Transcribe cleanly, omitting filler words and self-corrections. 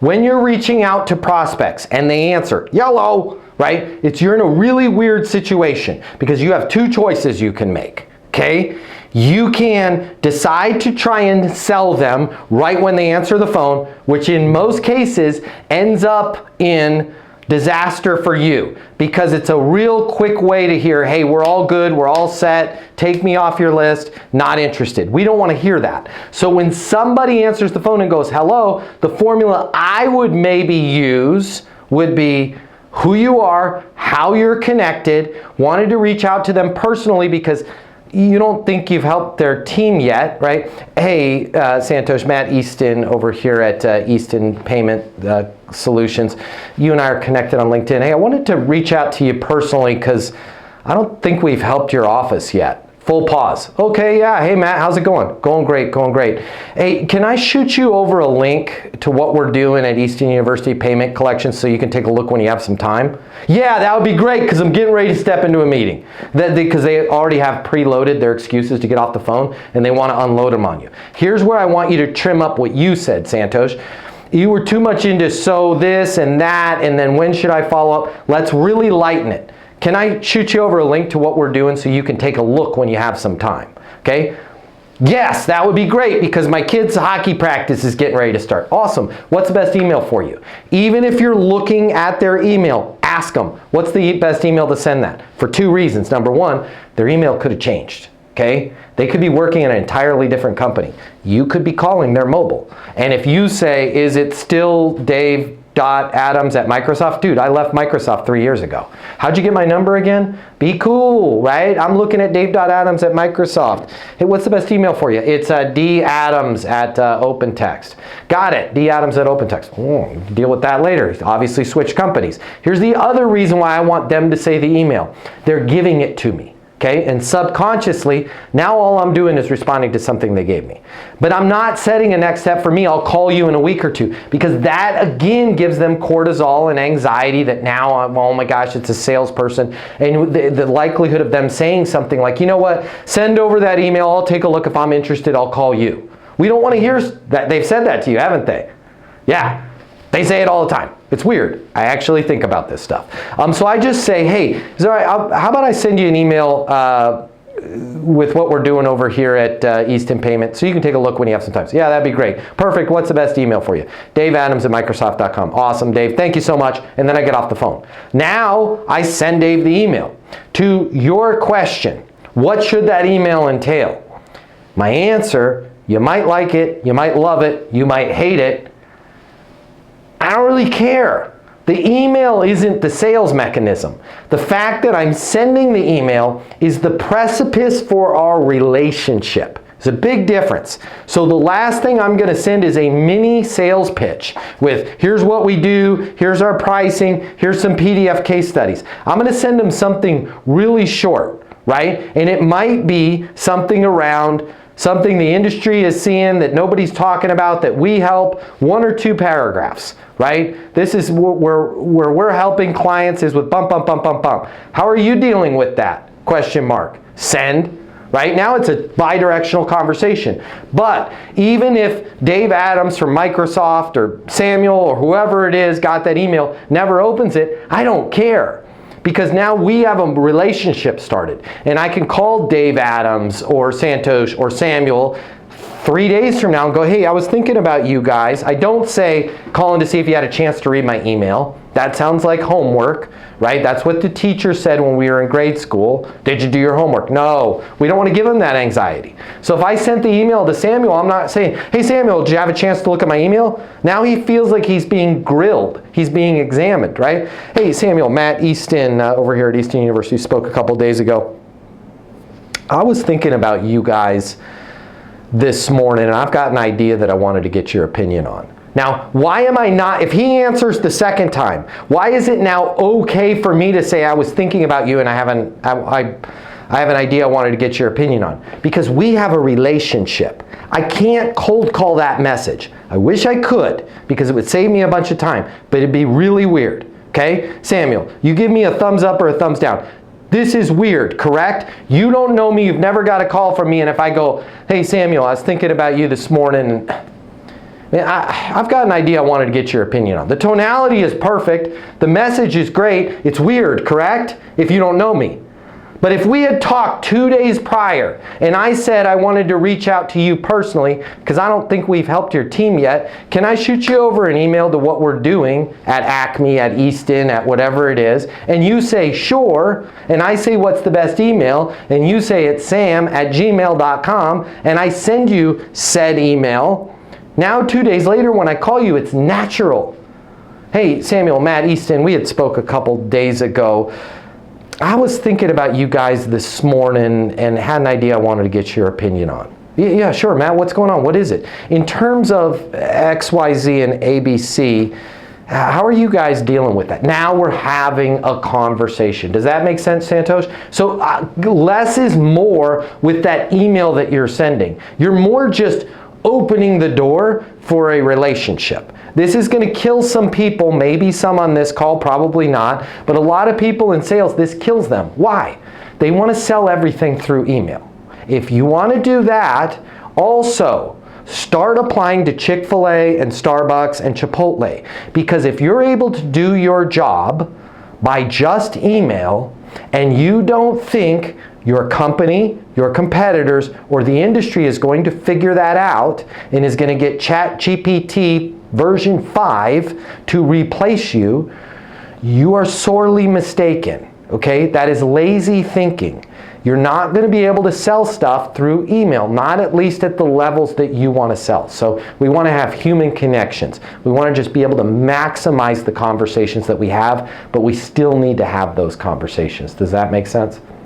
When you're reaching out to prospects and they answer yellow, right? You're in a really weird situation because you have two choices you can make, okay? You can decide to try and sell them right when they answer the phone, which in most cases ends up in disaster for you because it's a real quick way to hear, hey, we're all good, we're all set, take me off your list, not interested. We don't want to hear that. So when somebody answers the phone and goes, hello, the formula I would maybe use would be who you are, how you're connected, wanted to reach out to them personally because you don't think you've helped their team yet, right? Hey, Santosh, Matt Easton over here at Easton Payment Solutions. You and I are connected on LinkedIn. Hey, I wanted to reach out to you personally because I don't think we've helped your office yet. Full pause. Okay, yeah. Hey, Matt, how's it going? Going great, going great. Hey, can I shoot you over a link to what we're doing at Easton University Payment Collections so you can take a look when you have some time? Yeah, that would be great because I'm getting ready to step into a meeting. Because they already have preloaded their excuses to get off the phone and they want to unload them on you. Here's where I want you to trim up what you said, Santosh. You were too much into so this and that and then when should I follow up? Let's really lighten it. Can I shoot you over a link to what we're doing so you can take a look when you have some time? Okay? Yes, that would be great because my kid's hockey practice is getting ready to start. Awesome. What's the best email for you? Even if you're looking at their email, ask them, what's the best email to send that? For two reasons. Number one, their email could have changed. Okay? They could be working in an entirely different company. You could be calling their mobile. And if you say, is it still Dave.Adams at Microsoft? Dude, I left Microsoft 3 years ago. How'd you get my number again? Be cool, right? I'm looking at Dave.Adams at Microsoft. Hey, what's the best email for you? It's D.Adams at OpenText. Got it, D.Adams at OpenText. Deal with that later. Obviously switch companies. Here's the other reason why I want them to say the email. They're giving it to me. Okay, and subconsciously, now all I'm doing is responding to something they gave me. But I'm not setting a next step for me, I'll call you in a week or two. Because that, again, gives them cortisol and anxiety that now, oh my gosh, it's a salesperson. And the likelihood of them saying something like, you know what, send over that email, I'll take a look, if I'm interested, I'll call you. We don't want to hear that. They've said that to you, haven't they? Yeah. They say it all the time. It's weird. I actually think about this stuff. So I just say, hey, is it all right? How about I send you an email with what we're doing over here at Easton Payment so you can take a look when you have some time. So, yeah, that'd be great. Perfect. What's the best email for you? Dave.Adams at Microsoft.com. Awesome, Dave. Thank you so much. And then I get off the phone. Now I send Dave the email. To your question, what should that email entail? My answer, you might like it, you might love it, you might hate it. I don't really care. The email isn't the sales mechanism. The fact that I'm sending the email is the precipice for our relationship. It's a big difference. So the last thing I'm going to send is a mini sales pitch with here's what we do, here's our pricing, here's some PDF case studies. I'm going to send them something really short, right? And it might be something around something the industry is seeing that nobody's talking about that we help, 1 or 2 paragraphs, right? This is where we're helping clients is with bump, bump, bump, bump, bump. How are you dealing with that? Question mark. Send. Right now it's a bi-directional conversation. But even if Dave Adams from Microsoft or Samuel or whoever it is got that email, never opens it, I don't care. Because now we have a relationship started. And I can call Dave Adams or Santosh or Samuel 3 days from now and go, hey, I was thinking about you guys. I don't say, calling to see if you had a chance to read my email. That sounds like homework, right? That's what the teacher said when we were in grade school. Did you do your homework? No. We don't want to give them that anxiety. So if I sent the email to Samuel, I'm not saying, hey, Samuel, did you have a chance to look at my email? Now he feels like he's being grilled. He's being examined, right? Hey, Samuel, Matt Easton over here at Easton University spoke a couple days ago. I was thinking about you guys this morning, and I've got an idea that I wanted to get your opinion on. Now, why am I not, if he answers the second time, why is it now okay for me to say I was thinking about you and I have an idea I wanted to get your opinion on? Because we have a relationship. I can't cold call that message. I wish I could because it would save me a bunch of time, but it'd be really weird. Okay? Samuel, you give me a thumbs up or a thumbs down. This is weird, correct? You don't know me, you've never got a call from me, and if I go, hey Samuel, I was thinking about you this morning, Man, I've got an idea I wanted to get your opinion on. The tonality is perfect. The message is great. It's weird, correct? If you don't know me. But if we had talked 2 days prior and I said I wanted to reach out to you personally because I don't think we've helped your team yet, can I shoot you over an email to what we're doing at Acme, at Easton, at whatever it is, and you say sure, and I say what's the best email, and you say it's sam@gmail.com, and I send you said email. Now 2 days later when I call you, it's natural. Hey Samuel, Matt Easton, we had spoke a couple days ago. I was thinking about you guys this morning and had an idea I wanted to get your opinion on. Yeah, sure, Matt, what's going on? What is it? In terms of X, Y, Z, and ABC, how are you guys dealing with that? Now we're having a conversation. Does that make sense, Santosh? So less is more with that email that you're sending. You're more just opening the door for a relationship. This is going to kill some people, maybe some on this call, probably not, but a lot of people in sales, this kills them. Why? They want to sell everything through email. If you want to do that, also start applying to Chick-fil-A and Starbucks and Chipotle, because if you're able to do your job by just email and you don't think your company, your competitors, or the industry is going to figure that out and is going to get ChatGPT version 5 to replace you, you are sorely mistaken, okay? That is lazy thinking. You're not going to be able to sell stuff through email, not at least at the levels that you want to sell. So we want to have human connections. We want to just be able to maximize the conversations that we have, but we still need to have those conversations. Does that make sense?